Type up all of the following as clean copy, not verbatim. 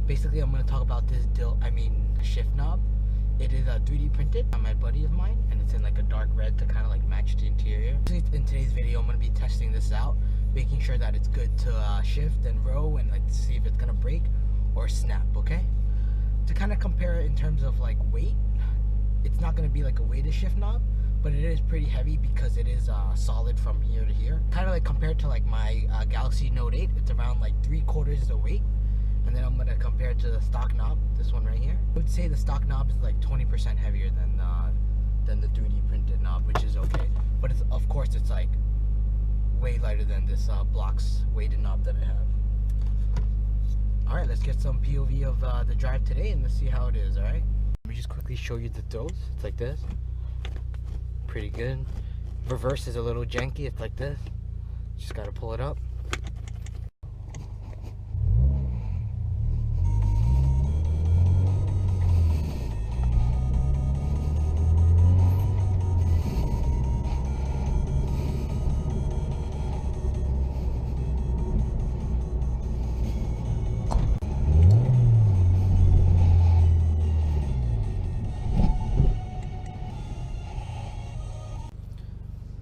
Basically, I'm going to talk about this shift knob. It is 3D printed by my buddy of mine, and it's in like a dark red to kind of like match the interior. In today's video, I'm going to be testing this out, making sure that it's good to shift and row and like see if it's going to break or snap, okay? To kind of compare it in terms of like weight, it's not going to be like a weighted shift knob, but it is pretty heavy because it is solid from here to here. Kind of like compared to like my Galaxy Note 8, it's around like 3/4 the weight. And then I'm going to compare it to the stock knob, this one right here. I would say the stock knob is like 20% heavier than the 3D printed knob, which is okay. But it's, of course, it's like way lighter than this Blox weighted knob that I have. Alright, let's get some POV of the drive today and let's see how it is, alright? Let me just quickly show you the throws. It's like this. Pretty good. Reverse is a little janky, it's like this. Just gotta pull it up.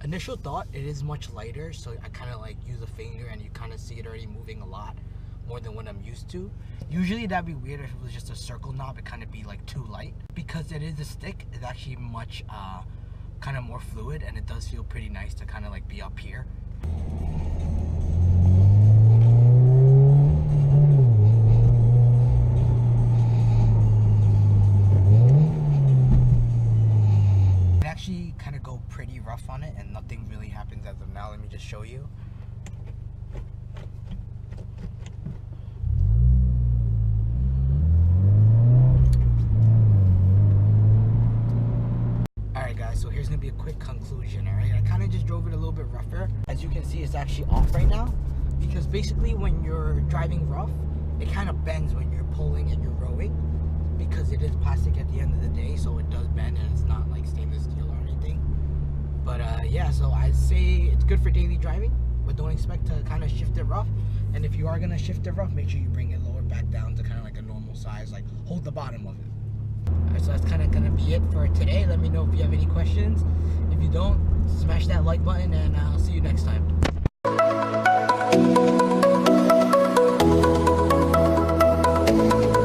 Initial thought, it is much lighter, so I kind of like use a finger and you kind of see it already moving a lot more than what I'm used to. Usually that'd be weird if it was just a circle knob, it kind of be like too light. Because it is a stick, it's actually much kind of more fluid, and it does feel pretty nice to kind of like be up here. Kind of go pretty rough on it and nothing really happens as of now. Let me just show you. Alright guys, so here's gonna be a quick conclusion. Alright, I kind of just drove it a little bit rougher. As you can see, it's actually off right now because basically when you're driving rough, it kind of bends when you're pulling and you're rowing, because it is plastic at the end of the day, so it does bend and it's not like stainless steel or anything. But yeah, so I'd say it's good for daily driving, but don't expect to kind of shift it rough. And if you are gonna shift it rough, make sure you bring it lower back down to kind of like a normal size, like hold the bottom of it. Alright, so that's kind of gonna be it for today. Let me know if you have any questions. If you don't, smash that like button and I'll see you next time.